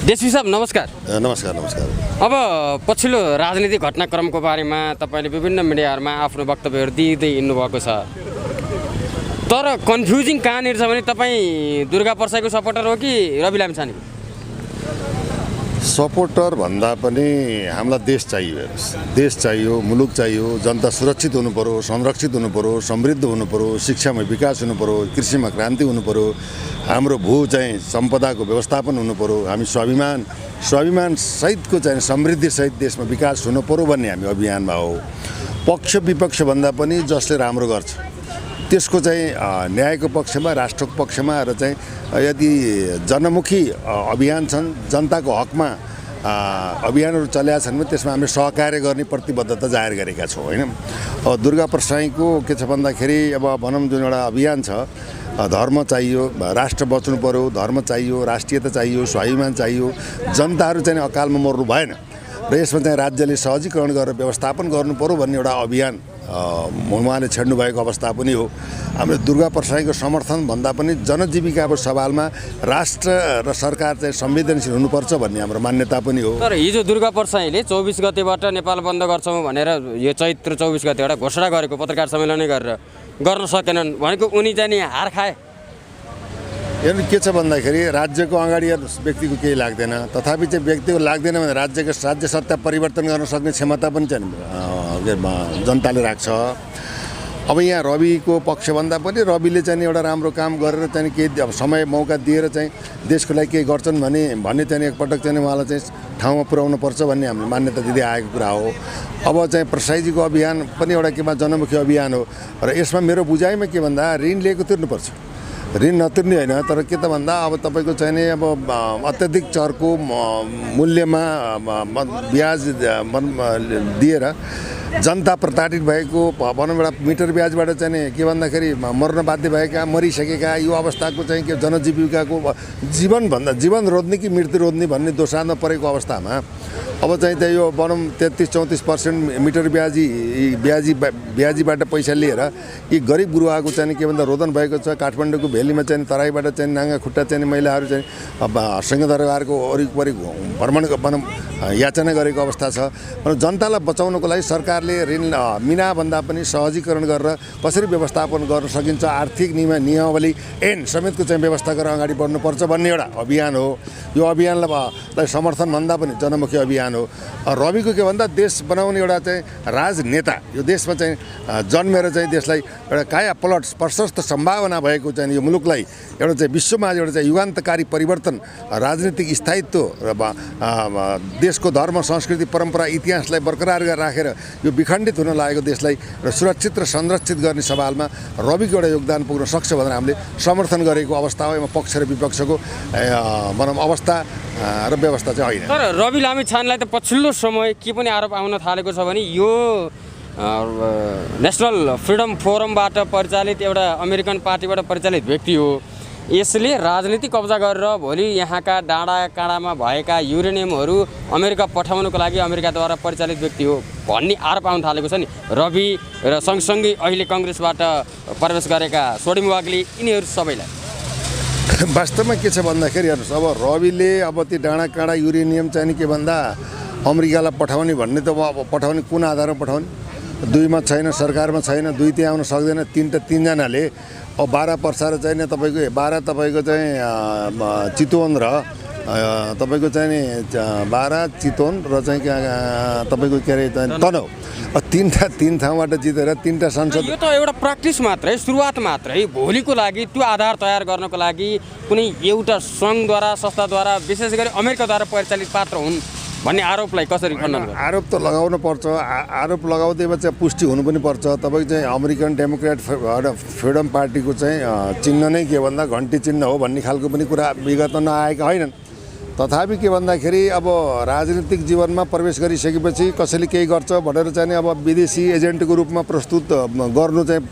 देशवी साहब नमस्कार। नमस्कार नमस्कार। अब पछिल्लो राजनीतिक घटनाक्रमको बारेमा तपाईँले विभिन्न मिडियाहरूमा आफ्नो वक्तव्यहरू दिँदै हिँड्नुभएको छ, तर कन्फ्युजिङ कहाँनिर छ भने तपाईँ दुर्गा परसाईको सपोर्टर हो कि रवि लामिछानेको? सपोर्टर भन्दा पनि हामीलाई देश चाहियो, हेर्नुहोस्, देश चाहियो, मुलुक चाहियो, जनता सुरक्षित हुनु पर्यो, संरक्षित हुनु पर्यो, समृद्ध हुनु पर्यो, शिक्षामा विकास हुनु पर्यो, कृषिमा क्रान्ति हुनु पर्यो, हाम्रो भू चाहिँ सम्पदाको व्यवस्थापन हुनु पर्यो, हामी स्वाभिमान सहितको चाहिँ समृद्धिसहित देशमा विकास हुनु पर्यो भन्ने हामी अभियानमा हो। पक्ष विपक्ष भन्दा पनि जसले राम्रो गर्छ त्यसको चाहिँ न्यायको पक्षमा, राष्ट्रको पक्षमा र चाहिँ यदि जनमुखी अभियान छन्, जनताको हकमा अभियानहरू चलेका छन् भने त्यसमा हामीले सहकार्य गर्ने प्रतिबद्धता जाहेर गरेका छौँ होइन। दुर्गा परसाईको के छ भन्दाखेरि अब भनौँ जुन एउटा अभियान छ, धर्म चाहियो, राष्ट्र बच्नु पर्यो, धर्म चाहियो, राष्ट्रियता चाहियो, स्वाभिमान चाहियो, जनताहरू चाहिँ अकालमा मर्नु भएन र यसमा चाहिँ राज्यले सहजीकरण गरेर व्यवस्थापन गर्नु पर्यो भन्ने एउटा अभियान उहाँले छेड्नु भएको अवस्था पनि हो। हाम्रो दुर्गा परसाईको समर्थन भन्दा पनि जनजीविकाको सवालमा राष्ट्र र सरकार चाहिँ संवेदनशील हुनुपर्छ भन्ने हाम्रो मान्यता पनि हो। तर हिजो दुर्गा परसाईले 24 गतेबाट नेपाल बन्द गर्छौँ भनेर यो चैत्र 24 गतेबाट घोषणा गरेको पत्रकार सम्मेलनै गरेर गर्न सकेनन् भनेको उनी चाहिँ नि हार खाए। हेर्नु के छ भन्दाखेरि राज्यको अगाडि व्यक्तिको केही लाग्दैन, तथापि चाहिँ व्यक्तिको लाग्दैन भने राज्य सत्ता परिवर्तन गर्न सक्ने क्षमता पनि चाहिँ जनताले राख्छ। अब यहाँ रविको पक्षभन्दा पनि रविले चाहिँ एउटा राम्रो काम गरेर चाहिँ केही समय मौका दिएर चाहिँ देशको लागि केही गर्छन् भन्ने चाहिँ एकपटक चाहिँ उहाँलाई चाहिँ ठाउँमा पुर्याउनु पर्छ भन्ने हामीले मान्यता दिँदै आएको कुरा हो। अब चाहिँ परसाईजीको अभियान पनि एउटा केमा जनमुखी अभियान हो र यसमा मेरो बुझाइमा के भन्दा ऋण लिएको तिर्नुपर्छ, ऋण नतिर्ने होइन, तर के त भन्दा अब तपाईँको चाहिँ नि अब अत्याधिक चरको मूल्यमा ब्याज दिएर जनता प्रताडित भएको भनौँ एउटा मिटर ब्याजबाट चाहिँ नि के भन्दाखेरि मर्न बाध्य भएका, मरिसकेका यो अवस्थाको चाहिँ के जनजीविकाको जीवन रोज्ने कि मृत्यु रोज्ने भन्ने दोसारमा परेको अवस्थामा अब चाहिँ त्यही यो भनौँ 33-34% मिटर ब्याजीबाट पैसा लिएर यी गरिब गुरुवाको चाहिँ के भन्दा रोदन भएको छ। काठमाडौँको भेलीमा चाहिँ तराईबाट चाहिँ नाङ्गा खुट्टा चाहिँ महिलाहरू चाहिँ सिंहदरबारको वरिपरि भ्रमण भनौँ याचना गरेको अवस्था छ। जनतालाई बचाउनको लागि सरकारले ऋण मिनाभन्दा पनि सहजीकरण गरेर कसरी व्यवस्थापन गर्न सकिन्छ, आर्थिक नियमावली ऐन समेतको चाहिँ व्यवस्था गरेर अगाडि बढ्नुपर्छ भन्ने एउटा अभियान हो। यो अभियानलाई समर्थन भन्दा पनि जनमुखी अभियान हो। रविको के भन्दा देश बनाउने एउटा चाहिँ राजनेता, यो देशमा चाहिँ जन्मेर चाहिँ देशलाई एउटा काया पलट प्रशस्त सम्भावना भएको चाहिँ यो मुलुकलाई एउटा चाहिँ विश्वमा एउटा चाहिँ युगान्तकारी परिवर्तन, राजनीतिक स्थायित्व र देशको धर्म, संस्कृति, परम्परा, इतिहासलाई बरकरार गरेर राखेर यो विखण्डित हुन लागेको देशलाई र सुरक्षित र संरक्षित गर्ने सवालमा रविको एउटा योगदान पुग्न सक्छ भनेर हामीले समर्थन गरेको अवस्था हो। यसमा पक्ष र विपक्षको भनौँ अवस्था र व्यवस्था चाहिँ होइन। तर रवि लामिछानेलाई त पछिल्लो समय के पनि आरोप आउन थालेको छ भने यो नेसनल फ्रिडम फोरमबाट परिचालित एउटा अमेरिकन पार्टीबाट परिचालित व्यक्ति हो, यसले राजनीतिक कब्जा गरेर भोलि यहाँका डाँडा काँडामा भएका युरेनियमहरू अमेरिका पठाउनको लागि अमेरिकाद्वारा परिचालित व्यक्ति हो भन्ने आरोप आउन थालेको छ नि रवि र सँगसँगै अहिले कङ्ग्रेसबाट प्रवेश गरेका सोडिम वाग्ले यिनीहरू सबैलाई। वास्तवमा के छ भन्दाखेरि हेर्नुहोस्, अब रविले अब ती डाँडा काँडा युरेनियम चाहिँ नि के भन्दा अमेरिकालाई पठाउने भन्ने त अब पठाउने कुन आधारमा पठाउने, दुईमा छैन, सरकारमा छैन, दुई त्यहाँ आउन सक्दैन, तीनजनाले अब 12 पर्सा र चाहिँ तपाईँको 12 तपाईँको चाहिँ चितवन र तपाईँको चाहिँ नि 12 चितवन र चाहिँ तपाईँको के अरे तनहुँ तीन ठाउँबाट जितेर 3टा संसद। यो त एउटा प्र्याक्टिस मात्रै, सुरुवात मात्रै। भोलिको लागि त्यो आधार तयार गर्नको लागि कुनै एउटा सङ्घद्वारा, संस्थाद्वारा, विशेष गरी अमेरिकाद्वारा परिचालित पात्र हुन् भन्ने आरोपलाई कसरी खण्डन गर्नु? आरोप त लगाउनु पर्छ, आरोप लगाउँदैमा चाहिँ पुष्टि हुनु पनि पर्छ। तपाईँको चाहिँ अमेरिकन डेमोक्रेट फ्रिडम पार्टीको चाहिँ चिन्ह नै के भन्दा घन्टी चिन्ह हो भन्ने खालको पनि कुरा विगतमा नआएका होइनन्। तथापि के भन्दाखेरि अब राजनीतिक जीवनमा प्रवेश गरिसकेपछि कसैले केही गर्छ भनेर चाहिँ नि अब विदेशी एजेन्टको रूपमा प्रस्तुत गर्नु चाहिँ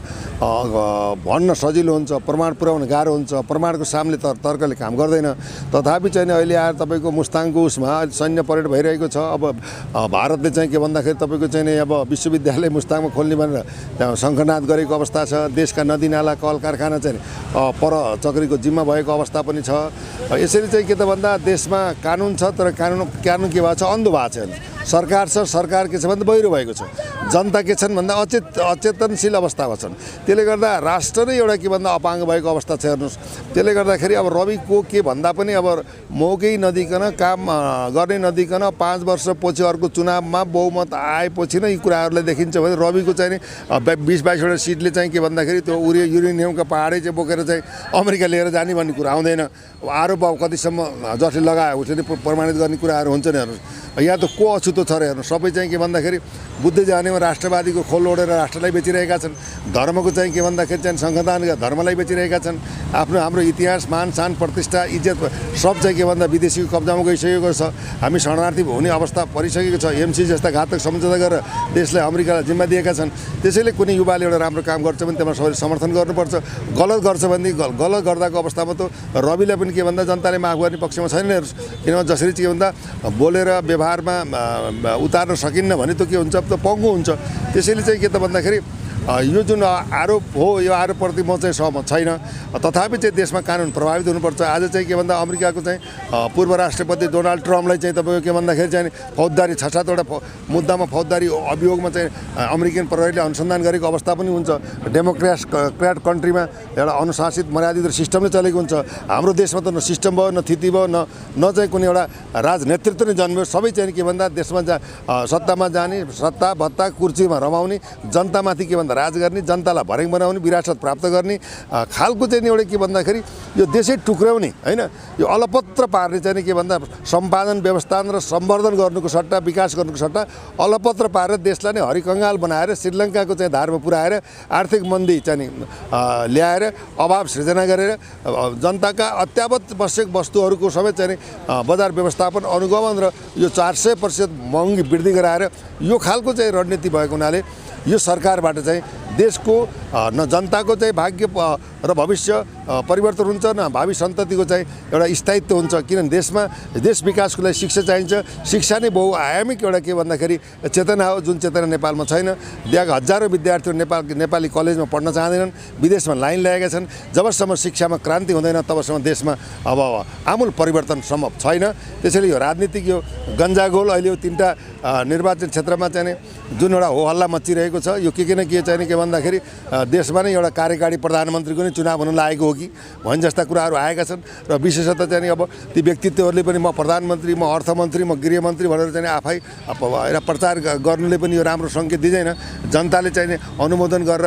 भन्न सजिलो हुन्छ, प्रमाण पुर्याउन गाह्रो हुन्छ, प्रमाणको सामने तर्कले काम गर्दैन। तथापि चाहिँ नि अहिले आएर तपाईँको मुस्ताङको उसमा सैन्य परेड भइरहेको छ। अब भारतले चाहिँ के भन्दाखेरि तपाईँको चाहिँ नि अब विश्वविद्यालय मुस्ताङमा खोल्ने भनेर त्यहाँ शङ्खनाद गरेको अवस्था छ। देशका नदी नाला कल कारखाना चाहिँ पर चक्रीको जिम्मा भएको अवस्था पनि छ। यसरी चाहिँ के त भन्दा देशमा कानुन छ तर कानुन के भएको छ, अन्धो भएको छ। सरकार छ, सरकार के छ भन्दा बहिरो भएको छ। जनता के छन् भन्दा अचेतनशील अवस्थामा छन्। त्यसले गर्दा राष्ट्र नै एउटा के भन्दा अपाङ्ग भएको अवस्था छ। हेर्नुहोस्, त्यसले गर्दाखेरि अब रविको के भन्दा पनि अब मौकै नदिकन काम गर्ने नदिकन 5 वर्षपछि अर्को चुनावमा बहुमत आएपछि नै यी कुराहरूलाई देखिन्छ भने रविको चाहिँ नि 20-22वटा सिटले चाहिँ के भन्दाखेरि त्यो युरेनियमका पहाडै चाहिँ बोकेर चाहिँ अमेरिका लिएर जाने भन्ने कुरा आउँदैन। अब आरोप अब कतिसम्म जसले लगायो उसले प्रमाणित गर्ने कुराहरू हुन्छ नि। हेर्नुहोस्, यहाँ त को अछुतो छ र हेर्नु, सबै चाहिँ के भन्दाखेरि बुद्ध जानेमा राष्ट्रवादीको खोल ओढेर राष्ट्रलाई बेचिरहेका छन्। धर्मको चाहिँ के भन्दाखेरि चाहिँ सङ्विधानका धर्मलाई बेचिरहेका छन्। हाम्रो इतिहास, मान शान, प्रतिष्ठा, इज्जत सब चाहिँ के भन्दा विदेशीको कब्जामा गइसकेको छ। हामी शरणार्थी हुने अवस्था परिसकेको छ। एमसी जस्ता घातक सम्झौता गरेर देशलाई अमेरिकालाई जिम्मा दिएका छन्। त्यसैले कुनै युवाले एउटा राम्रो काम गर्छ भने त्यसमा सबैले समर्थन गर्नुपर्छ। गलत गर्छ भनेदेखि गलत गर्दाको अवस्थामा त रविलाई पनि के भन्दा जनताले माफ गर्ने पक्षमा छैन। हेर्नुहोस्, किनभने जसरी के भन्दा बोलेर व्यवहारमा उतार्न सकिन्न भने त के हुन्छ, त पङ्गु हुन्छ। त्यसैले चाहिँ के त भन्दाखेरि यो जुन आरोप हो यो आरोपप्रति म चाहिँ सहमत छैन। तथापि चाहिँ देशमा कानुन प्रभावित हुनुपर्छ। आज चाहिँ के भन्दा अमेरिकाको चाहिँ पूर्व राष्ट्रपति डोनाल्ड ट्रम्पलाई चाहिँ तपाईँको के भन्दाखेरि चाहिँ फौजदारी 6-7वटा मुद्दामा फौजदारी अभियोगमा चाहिँ अमेरिकन प्रहरीले अनुसन्धान गरेको अवस्था पनि हुन्छ। डेमोक्रेट कन्ट्रीमा एउटा अनुशासित मर्यादित सिस्टमले चलेको हुन्छ। हाम्रो देशमा त न सिस्टम भयो, न थिति भयो, न चाहिँ कुनै एउटा राजनेतृत्व नै जन्मियो। सबै चाहिँ के भन्दा देशमा सत्तामा जाने, सत्ता भत्ता कुर्सीमा रमाउने, जनतामाथि के भन्दा राज गर्ने, जनतालाई भर्याङ बनाउने, विरासत प्राप्त गर्ने खालको चाहिँ एउटा के भन्दाखेरि यो देशै टुक्र्याउने होइन, यो अलपत्र पार्ने चाहिँ के भन्दा सम्पादन, व्यवस्थापन र सम्वर्धन गर्नुको सट्टा, विकास गर्नुको सट्टा अलपत्र पारेर देशलाई नै हरिकङ्गाल बनाएर श्रीलङ्काको चाहिँ धारमा पुर्याएर आर्थिक मन्दी चाहिँ ल्याएर अभाव सृजना गरेर जनताका अत्यावश्यक वस्तुहरूको समेत चाहिँ बजार व्यवस्थापन, अनुगमन र यो 400% महँगी वृद्धि गराएर यो खालको चाहिँ रणनीति भएको हुनाले यो सरकारबाट चाहिँ देशको न जनताको चाहिँ भाग्य र भविष्य परिवर्तन हुन्छ, न भावी सन्ततिको चाहिँ एउटा स्थायित्व हुन्छ। किनभने देश विकासको लागि शिक्षा चाहिन्छ। शिक्षा नै बहुआयामिक एउटा के भन्दाखेरि चेतना हो, जुन चेतना नेपालमा छैन। त्यहाँका हजारौँ विद्यार्थीहरू नेपाली कलेजमा पढ्न चाहँदैनन्, विदेशमा लाइन ल्याएका छन्। जबसम्म शिक्षामा क्रान्ति हुँदैन तबसम्म देशमा अब आमूल परिवर्तन सम्भव छैन। त्यसैले यो राजनीतिक यो गन्जागोल अहिले यो 3टा निर्वाचन क्षेत्रमा चाहिँ जुन एउटा हो हल्ला मचिरहेको छ, यो के न के चाहिँ के भन्दाखेरि देशमा नै एउटा कार्यकारी प्रधानमन्त्रीको नै चुनाव हुन लागेको हो कि भन् जस्ता कुराहरू आएका छन्। र विशेषतः चाहिँ अब ती व्यक्तित्वहरूले पनि म प्रधानमन्त्री, म अर्थमन्त्री, म गृहमन्त्री भनेर चाहिँ आफै प्रचार गर्नुले पनि यो राम्रो सङ्केत दिँदैन। जनताले चाहिँ अनुमोदन गरेर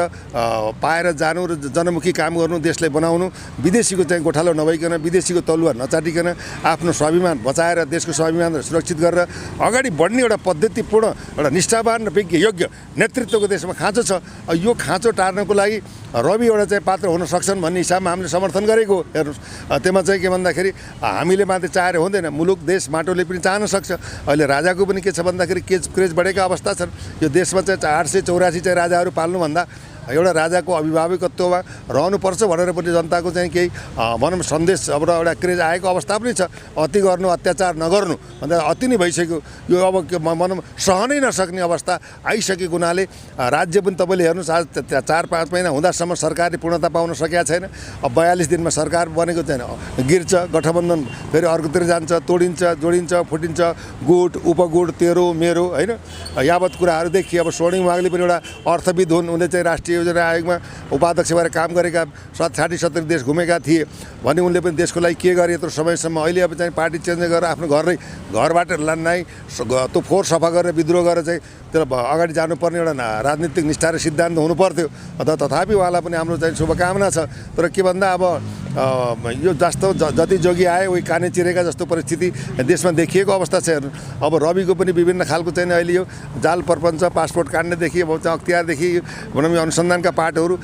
पाएर जानु र जनमुखी काम गर्नु, देशलाई बनाउनु, विदेशीको चाहिँ गोठालो नभइकन, विदेशीको तलुवा नचाटिकन आफ्नो स्वाभिमान बचाएर देशको स्वाभिमान सुरक्षित गरेर अगाडि बढ्ने एउटा पद्धतिपूर्ण एउटा निष्ठावान र विज्ञ योग्य नेतृत्वको देशमा खाँचो छ। यो खाँचो टार्नको लागि रवि एउटा चाहिँ पात्र हुन सक्छन् भन्ने हिसाबमा हामीले समर्थन गरेको। हेर्नुहोस्, त्यसमा चाहिँ के भन्दाखेरि हामीले मात्रै चाहेर हुँदैन, मुलुक देश माटोले पनि चाहन सक्छ। अहिले राजाको पनि के छ भन्दाखेरि क्रेज बढेका अवस्था छन्। यो देशमा चाहिँ 884 चाहिँ राजाहरू पाल्नुभन्दा एउटा राजाको अभिभावकत्वमा रहनुपर्छ भनेर पनि जनताको चाहिँ केही भनौँ सन्देश अब एउटा क्रेज आएको अवस्था पनि छ। अति गर्नु, अत्याचार नगर्नु भन्दा अति नै भइसक्यो। यो अब भनौँ सहनै नसक्ने अवस्था आइसकेको हुनाले राज्य पनि तपाईँले हेर्नुहोस्, आज 4-5 महिना हुँदासम्म सरकारले पूर्णता पाउन सकेका छैन। अब 42 दिनमा सरकार बनेको छैन, गिर्छ, गठबन्धन फेरि अर्कोतिर जान्छ, तोडिन्छ, जोडिन्छ, फुटिन्छ, गुट उपगुट तेरो मेरो होइन, यावत कुराहरू देखिए। अब स्वर्णिम उहाँले पनि एउटा अर्थविद हुन्, उनले चाहिँ राष्ट्रिय योजना आयोगमा उपाध्यक्ष भएर काम गरेका, 60-70 देश घुमेका थिए भने उनले पनि देशको लागि के गरे यत्रो समयसम्म। अहिले अब चाहिँ पार्टी चेन्ज गरेर आफ्नो घरबाट नै त्यो फोहोर सफा गरेर विद्रोह गरेर चाहिँ तर अगाडि जानुपर्ने एउटा राजनीतिक निष्ठा र सिद्धान्त हुनुपर्थ्यो। तथापि उहाँलाई पनि हाम्रो चाहिँ शुभकामना छ। तर के भन्दा अब यो जस्तो जति जोगी आए उही काने चिरेका जस्तो परिस्थिति देशमा देखिएको अवस्था छ। अब रविको पनि विभिन्न खालको चाहिँ अहिले यो जाल प्रपञ्च, पासपोर्ट काट्नेदेखि अब चाहिँ अख्तियारदेखि भनौँ यो अनुसन्धानका पाटोहरू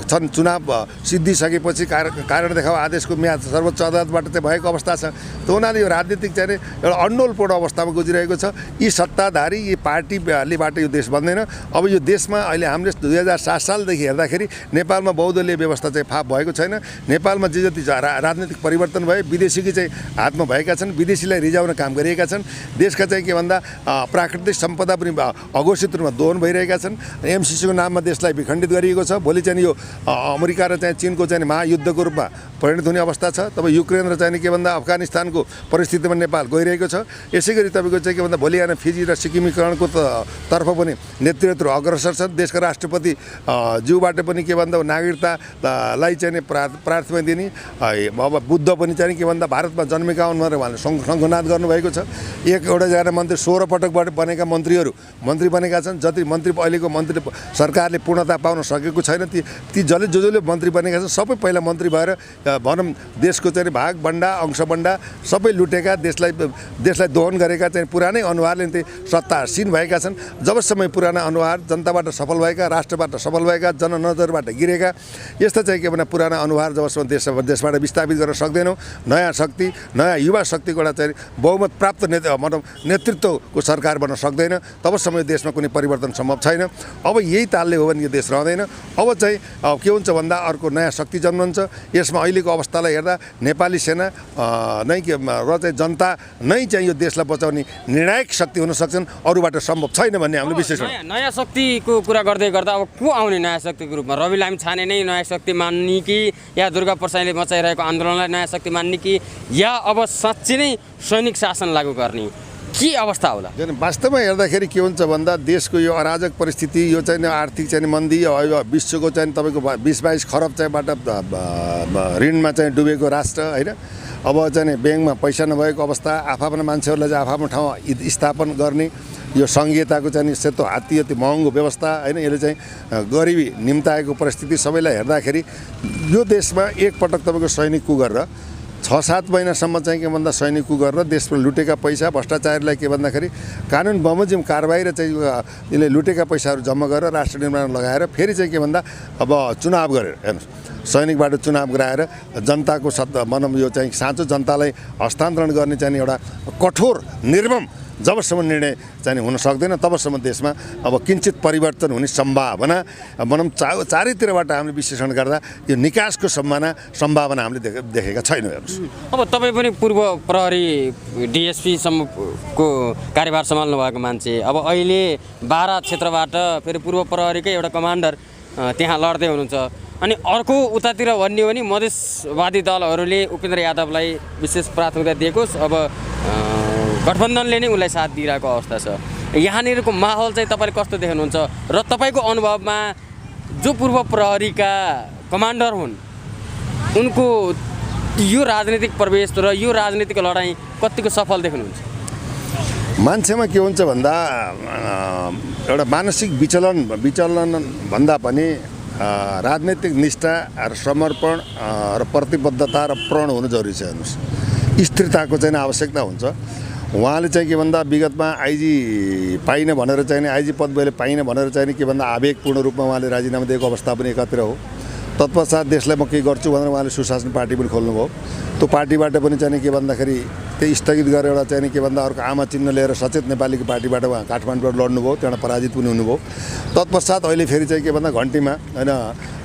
छन्। चुनाव सिद्धिसकेपछि कारण देखाउ आदेशको म्याद सर्वोच्च अदालतबाट चाहिँ भएको अवस्था छ। त उनीहरूले यो राजनीतिक चाहिँ एउटा अन्डोलपूर्ण अवस्थामा गुज्रिरहेको छ। यी सत्ताधारी यी पार्टीलेबाट यो देश बन्दैन। अब यो देशमा अहिले हामीले 2007 सालदेखि हेर्दाखेरि नेपालमा बहुदलीय व्यवस्था चाहिँ फाप भएको छैन। नेपालमा जे जति राजनीतिक परिवर्तन भए विदेशीकै चाहिँ हातमा भएका छन्, विदेशीलाई रिजाउन काम गरिएका छन्। देशका चाहिँ के भन्दा प्राकृतिक सम्पदा पनि अघोषित रूपमा दोहन भइरहेका छन्। एमसिसीको नाममा देशलाई विखण्डित गरिएको छ। भोलि चाहिँ यो अमेरिका र चाहिँ चीनको चाहिँ महायुद्धको रूपमा परिणत हुने अवस्था छ। तब युक्रेन र चाहिँ के भन्दा अफगानिस्तानको परिस्थितिमा नेपाल गइरहेको छ। यसै गरी तपाईँको चाहिँ के भन्दा भोलि आएर फिजी र सिक्किमीकरणको तर्फ पनि नेतृत्व अग्रसर छन्। देशका राष्ट्रपति ज्यूबाट पनि के भन्दा नागरिकतालाई चाहिँ प्राथमिकता दिने। अब बुद्ध पनि चाहिँ के भन्दा भारतमा जन्मेका हुन् भनेर उहाँले शङ्खनाद गर्नुभएको छ। एकजना मन्त्री 16 पटकबाट बनेका मन्त्री बनेका छन्। जति मन्त्री अहिलेको मन्त्री सरकारले पूर्णता पाउन सकेको छैन। ती जसले मन्त्री बनेका छन् सबै पहिला मन्त्री भएर भनौँ देशको चाहिँ भाग बन्डा अंशबन्डा सबै लुटेका, देशलाई दोहन गरेका चाहिँ पुरानै अनुहारले चाहिँ सत्तासीन भएका छन्। जबसम्म पुराना अनुहार जनताबाट सफल भएका, राष्ट्रबाट सफल भएका, जननजरबाट गिरेका यस्ता चाहिँ के भने पुराना अनुहार जबसम्म देशबाट विस्थापित गर्न सक्दैनौँ, नयाँ शक्ति नयाँ युवा शक्तिको एउटा चाहिँ बहुमत प्राप्त नेतृत्वको सरकार बन्न सक्दैन, तबसम्म यो देशमा कुनै परिवर्तन सम्भव छैन। अब यही तालले हो भने यो देश रहँदैन। अब चाहिँ के हुन्छ भन्दा अर्को नयाँ शक्ति जन्मन्छ। यसमा अहिलेको अवस्थालाई हेर्दा नेपाली सेना नै र चाहिँ जनता नै चाहिँ यो देशलाई बचाउने निर्णायक शक्ति हुन सक्छन्, अरूबाट सम्भव छैन भन्ने हाम्रो विश्लेषण। नयाँ शक्तिको कुरा गर्दै गर्दा अब को आउने नयाँ शक्तिको रूपमा? रवि लामिछाने नै नयाँ शक्ति मान्ने कि या दुर्गा प्रसाईले मचाइरहेको आन्दोलनलाई नयाँ शक्ति मान्ने कि या अब साँच्चै नै सैनिक शासन लागू गर्ने के अवस्था होला? वास्तवमा हेर्दाखेरि के हुन्छ भन्दा देशको यो अराजक परिस्थिति, यो चाहिँ आर्थिक चाहिँ मन्दी, विश्वको चाहिँ तपाईँको 20-22 खरब चाहिँबाट ऋणमा चाहिँ डुबेको राष्ट्र होइन। अब चाहिँ ब्याङ्कमा पैसा नभएको अवस्था, आफ्ना मान्छेहरूलाई चाहिँ आफ्नो ठाउँ स्थापन गर्ने यो सङ्घीयताको चाहिँ सेतो हात्ती अति महँगो व्यवस्था होइन। यसले चाहिँ गरिबी निम्ताएको परिस्थिति सबैलाई हेर्दाखेरि यो देशमा एकपटक तपाईँको सैनिक कु गरेर 6-7 महिनासम्म चाहिँ के भन्दा सैनिक कु गरेर देशमा लुटेका पैसा भ्रष्टाचारीलाई के भन्दाखेरि कानुन बमोजिम कारबाही र चाहिँ यसले लुटेका पैसाहरू जम्मा गरेर राष्ट्र निर्माण लगाएर फेरि चाहिँ के भन्दा अब चुनाव गरेर हेर्नुहोस् सैनिकबाट चुनाव गराएर जनताको भनौँ यो चाहिँ साँचो जनतालाई हस्तान्तरण गर्ने चाहिँ एउटा कठोर निर्मम जबसम्म निर्णय चाहिँ हुन सक्दैन तबसम्म देशमा अब किञ्चित परिवर्तन हुने सम्भावना भनौँ चारैतिरबाट हामीले विश्लेषण गर्दा यो निकासको सम्भावना हामीले देखेका छैनौँ। हेर्नुहोस् अब तपाईँ पनि पूर्व प्रहरी डिएसपीसम्मको कार्यभार सम्हाल्नु भएको मान्छे, अब अहिले बारा क्षेत्रबाट फेरि पूर्व प्रहरीकै एउटा कमान्डर त्यहाँ लड्दै हुनुहुन्छ। अनि अर्को उतातिर भन्ने हो भने मधेसवादी दलहरूले उपेन्द्र यादवलाई विशेष प्राथमिकता दिएकोस्, अब गठबन्धनले नै उनलाई साथ दिइरहेको अवस्था छ। यहाँनिरको माहौल चाहिँ तपाईँले कस्तो देख्नुहुन्छ र तपाईँको अनुभवमा जो पूर्व प्रहरीका कमान्डर हुन् उनको यो राजनीतिक प्रवेश र यो राजनीतिक लडाइँ कतिको सफल देख्नुहुन्छ? मान्छेमा के हुन्छ भन्दा एउटा मानसिक विचलन भन्दा पनि राजनैतिक निष्ठा र समर्पण र प्रतिबद्धता र प्रण हुनु जरुरी छ। हेर्नुहोस् स्थिरताको चाहिँ आवश्यकता हुन्छ। उहाँले चाहिँ के भन्दा विगतमा आइजी पाइन भनेर चाहिँ आइजी पद मैले पाइन भनेर चाहिँ के भन्दा आवेगपूर्ण रूपमा उहाँले राजीनामा दिएको अवस्था पनि एकत्र हो। तत्पश्चात देशलाई म केही गर्छु भनेर उहाँले सुशासन पार्टी पनि खोल्नुभयो। त्यो पार्टीबाट पनि चाहिँ के भन्दाखेरि त्यही स्थगित गरेर एउटा चाहिँ के भन्दा अर्को आमा चिन्ह लिएर सचेत नेपालीको पार्टीबाट उहाँ काठमाडौँबाट लड्नुभयो, त्यहाँबाट पराजित पनि हुनुभयो। तत्पश्चात अहिले फेरि चाहिँ के भन्दा घन्टीमा होइन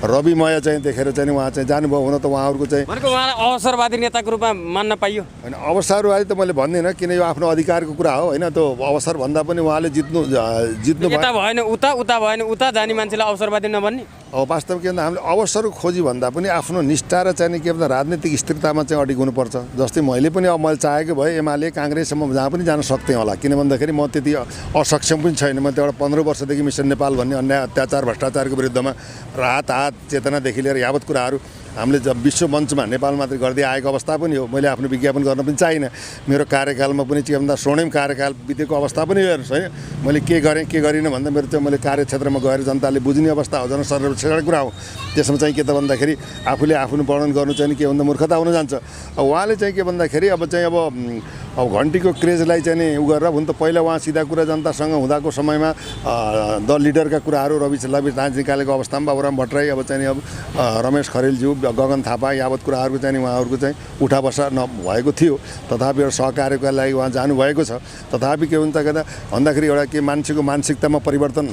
रविमय चाहिँ देखेर चाहिँ उहाँ चाहिँ जानुभयो। हुन त उहाँहरूको चाहिँ उहाँलाई अवसरवादी नेताको रूपमा मान्न पाइयो होइन। अवसरवादी त मैले भन्दिनँ किन यो आफ्नो अधिकारको कुरा हो होइन। त्यो अवसर भन्दा पनि उहाँले जित्नु भएन उता भएन उता जाने मान्छेलाई अवसरवादी नभन्ने। अब वास्तव के भन्दा हामीले अवसर खोजी भन्दा पनि आफ्नो निष्ठा र चाहिँ के भन्दा राजनीतिक स्थिरतामा चाहिँ अडिग हुनुपर्छ। जस्तै मैले पनि अब मैले चाहेको भए एमाले काङ्ग्रेससम्म जहाँ पनि जान सक्थेँ होला, किन भन्दाखेरि म त्यति असक्षम पनि छैन। म त्यहाँबाट 15 वर्षदेखि मिसन नेपाल भन्ने अन्याय अत्याचार भ्रष्टाचारको विरुद्धमा राहत चेतनादेखि लिएर यावत कुराहरू हामीले जब विश्व मञ्चमा नेपाल मात्रै गर्दै आएको अवस्था पनि हो। मैले आफ्नो विज्ञापन गर्न पनि चाहिनँ। मेरो कार्यकालमा पनि के भन्दा स्वर्णिम कार्यकाल बितेको अवस्था पनि हेर्नुहोस् होइन। मैले के गरेँ के गरिनँ भन्दा मेरो चाहिँ मैले कार्यक्षेत्रमा गएर जनताले बुझ्ने अवस्था हो, जनसर्वेक्षणको कुरा हो। त्यसमा चाहिँ के त भन्दाखेरि आफूले आफ्नो वर्णन गर्नु चाहिँ के भन्दा मूर्खता हुन जान्छ। अब उहाँले चाहिँ के भन्दाखेरि अब चाहिँ अब अब घन्टीको क्रेजलाई चाहिँ नि उ गरेर हुन त पहिला उहाँ सिधा कुरा जनतासँग हुँदाको समयमा दल लिडरका कुराहरू रवि लामिछाने निकालेको अवस्थामा बाबुराम भट्टराई अब चाहिँ नि अब रमेश खरेलज्यू गगन थापा यावत कुराहरूको चाहिँ नि उहाँहरूको चाहिँ उठा बसा नभएको थियो। तथापि एउटा सहकार्यका लागि उहाँ जानुभएको छ। तथापि के हुन्छ भन्दाखेरि एउटा के मान्छेको मानसिकतामा परिवर्तन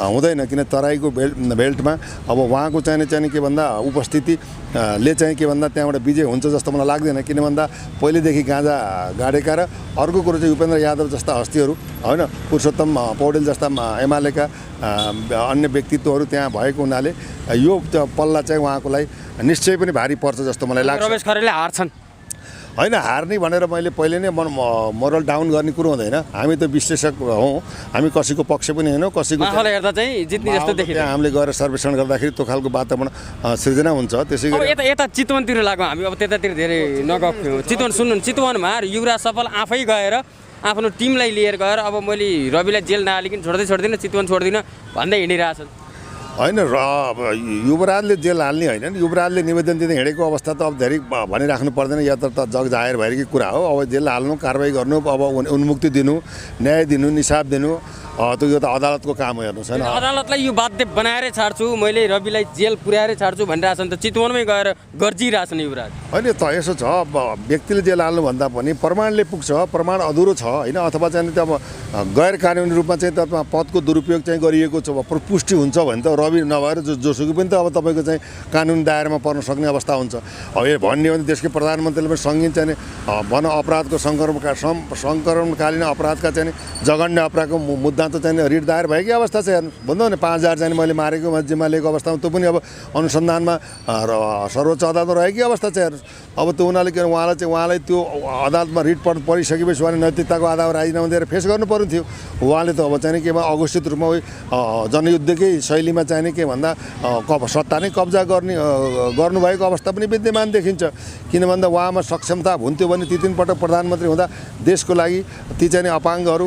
हुँदैन, किन तराईको बेल्टमा अब उहाँको चाहिँ के भन्दा उपस्थितिले चाहिँ के भन्दा त्यहाँबाट विजय हुन्छ जस्तो मलाई लाग्दैन। किन भन्दा पहिलेदेखि गाँजा गाडेका र अर्को कुरो चाहिँ उपेन्द्र यादव जस्ता हस्तीहरू होइन, पुरुषोत्तम पौडेल जस्ता एमालेका अन्य व्यक्तित्वहरू त्यहाँ भएको हुनाले यो पल्ला चाहिँ उहाँको लागि निश्चय पनि भारी पर्छ जस्तो मलाई लाग्छ। रमेश खरेलले हार्छन् होइन, हार्ने भनेर मैले पहिले नै मोरल डाउन गर्ने कुरो हुँदैन। हामी त विश्लेषक हौँ, हामी कसैको पक्ष पनि होइनौँ, कसैको माहौल हेर्दा चाहिँ जित्ने जस्तो देखिन्छ। हामीले गएर सर्वेक्षण गर्दाखेरि त्यो खालको वातावरण सृजना हुन्छ। त्यसै गरी यता चितवनतिर लाग्यौँ हामी, अब त्यतातिर धेरै नगएको। चितवन सुन्नु, चितवनमा युवराज सफल आफै गएर आफ्नो टिमलाई लिएर गएर अब मैले रविलाई जेल नहालिकन छोड्दिनँ चितवन छोड्दिनँ भन्दै हिँडिरहेछन्। होइन, युवराजले जेल हाल्ने होइन, युवराजले निवेदन दिँदै हिँडेको अवस्था त अब धेरै भनिराख्नु पर्दैन, या त जग जाहेर भएकै कुरा हो। अब जेल हाल्नु, कारवाही गर्नु, अब उन्मुक्ति दिनु, न्याय दिनु, निसाब दिनु, त्यो यो त अदालतको काम हो। हेर्नुहोस् होइन, अदालतलाई यो बाध्य बनाएरै छाड्छु, मैले रविलाई जेल पुर्याएरै छाड्छु भनिरहेछन् त चितवनमै गएर गर्जिरहेछन् युवराज। होइन त यसो छ, व्यक्तिले जेल हाल्नुभन्दा पनि प्रमाणले पुग्छ, प्रमाण अधुरो छ होइन, अथवा चाहिँ त्यो अब गैर कानुनी रूपमा चाहिँ त्यसमा पदको दुरुपयोग चाहिँ गरिएको छ पुष्टि हुन्छ भने त रवि नभएर जोसुकै पनि त अब तपाईँको चाहिँ कानुन दायरामा पर्न सक्ने अवस्था हुन्छ। अब यो भन्ने हो भने देशकै प्रधानमन्त्रीले पनि सङ्गीन चाहिँ वन अपराधको सङ्करणकालीन अपराधका चाहिँ जघन्य अपराधको मुद्दा त चाहिँ रिट दायर भएकै अवस्था छ। हेर्नु भन्दा भने 5000 चाहिँ मैले मारेको जिम्मा लिएको अवस्थामा त्यो पनि अब अनुसन्धानमा सर्वोच्च अदालतमा रहेकै अवस्था छ। हेर्नुहोस् अब त्यो हुनाले के उहाँलाई त्यो अदालतमा रिट परिसकेपछि उहाँले नैतिकताको आधारमा राजीनामा दिएर फेस गर्नु पर्ने थियो। उहाँले त अब चाहिँ के अघोषित रूपमा जनयुद्धकै शैलीमा चाहिने के भन्दा सत्ता नै कब्जा गर्नुभएको अवस्था पनि विद्यमान देखिन्छ। किन भन्दा उहाँमा सक्षमता हुन्थ्यो भने ती 3 पटक प्रधानमन्त्री हुँदा देशको लागि ती चाहिँ अपाङ्गहरू,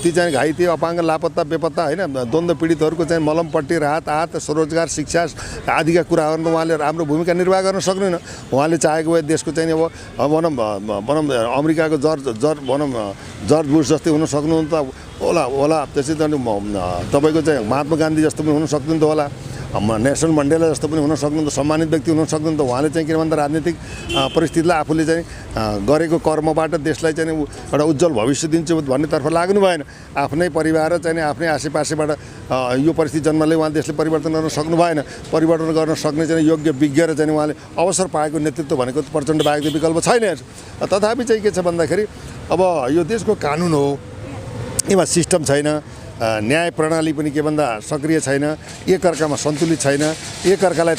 ती चाहिँ घाइते अपाङ्ग लापत्ता बेपत्ता होइन द्वन्द्व पीडितहरूको चाहिँ मलमपट्टि राहत स्वरोजगार शिक्षा आदिका कुराहरूमा उहाँले राम्रो भूमिका निर्वाह गर्न सक्नुहुन्न। उहाँले चाहेको भए देशको चाहिँ अब भनौँ अमेरिकाको जर्ज बुश जस्तै हुन सक्नुहुन्छ होला, त्यसै तपाईँको चाहिँ महात्मा गान्धी जस्तो पनि हुन सक्नुहुन्थ्यो होला, नेल्सन मण्डेला जस्तो पनि हुन सक्नुहुन्थ्यो, सम्मानित व्यक्ति हुन सक्नुहुन्थ्यो। उहाँले चाहिँ के भन्दा राजनीतिक परिस्थितिलाई आफूले चाहिँ गरेको कर्मबाट देशलाई चाहिँ एउटा उज्जवल भविष्य दिन्छु भन्नेतर्फ लाग्नु भएन। आफ्नै परिवार र चाहिँ आफ्नै आसेपासेबाट यो परिस्थिति जन्मले उहाँ देशले परिवर्तन गर्न सक्नु भएन। परिवर्तन गर्न सक्ने चाहिँ योग्य विज्ञ र चाहिँ उहाँले अवसर पाएको नेतृत्व भनेको प्रचण्ड बाहेक विकल्प छैन। तथापि चाहिँ के छ भन्दाखेरि अब यो देशको कानुन हो, यसमा सिस्टम छैन, न्याय प्रणाली पनि के भन्दा सक्रिय छैन, एकअर्कामा सन्तुलित छैन, एकअर्कालाई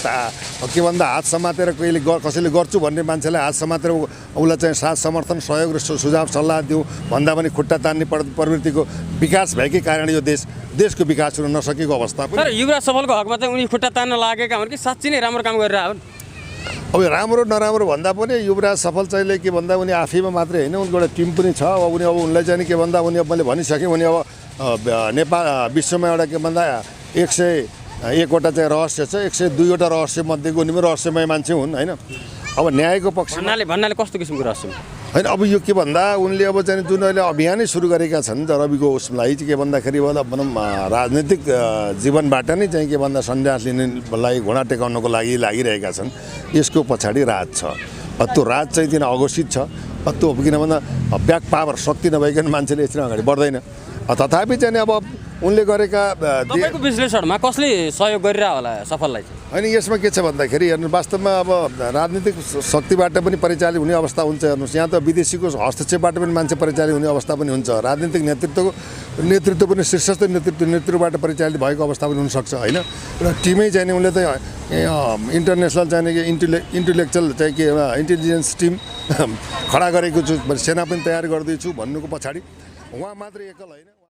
के भन्दा हात समातेर कहिले कसैले गर्छु भन्ने मान्छेलाई हात समातेर उसलाई चाहिँ साथ समर्थन सहयोग र सुझाव सल्लाह दिउँ भन्दा पनि खुट्टा तान्ने प्रवृत्तिको विकास भएकै कारण यो देशको विकास हुन नसकेको अवस्था पनि। तर युवराज सफलको हकमा चाहिँ उनी खुट्टा तान्न लागेका हुन् कि साँच्चै नै राम्रो काम गरेर हुन्? अब राम्रो नराम्रो भन्दा पनि युवराज सफल चाहिँ के भन्दा उनी आफैमा मात्रै होइन, उनको एउटा टिम पनि छ। अब उनलाई चाहिँ के भन्दा उनी अब मैले भनिसकेँ, उनी अब नेपाल विश्वमा एउटा के भन्दा 101वटा चाहिँ रहस्य छ, 102वटा रहस्य मध्येको उनी पनि रहस्यमय मान्छे हुन् होइन। अब न्यायको पक्ष भन्नाले कस्तो किसिमको रहस्य होइन, अब यो के भन्दा उनले अब चाहिँ जुन अहिले अभियानै सुरु गरेका छन् रविको उसलाई चाहिँ के भन्दाखेरि भनौँ राजनीतिक जीवनबाट नै चाहिँ के भन्दा सन्यास लिनेलाई घुँडा टेकाउनको लागि लागिरहेका छन्। यसको पछाडि राज छ, त्यो राज चाहिँ किन अघोषित छ, त्यो किन भन्दा ब्याक पावर शक्ति नभइकन मान्छेले यसरी अगाडि बढ्दैन। तथापि चाहिँ अब उनले गरेका तपाईँको विश्लेषणमा कसले सहयोग गरिरह होला सफललाई चाहिँ? होइन, यसमा के छ भन्दाखेरि हेर्नु वास्तवमा अब राजनीतिक शक्तिबाट पनि परिचालित हुने अवस्था हुन्छ। हेर्नुहोस् यहाँ त विदेशीको हस्तक्षेपबाट पनि मान्छे परिचालित हुने अवस्था पनि हुन्छ, राजनीतिक नेतृत्व पनि शीर्षस्थ नेतृत्वबाट परिचालित भएको अवस्था पनि हुनसक्छ होइन। एउटा टिमै चाहिँ उनले त इन्टरनेसनल चाहिँ इन्टेलेक्चुअल चाहिँ के इन्टेलिजेन्स टिम खडा गरेको छु, सेना पनि तयार गर्दैछु भन्नुको पछाडि उहाँ मात्रै एकल होइन।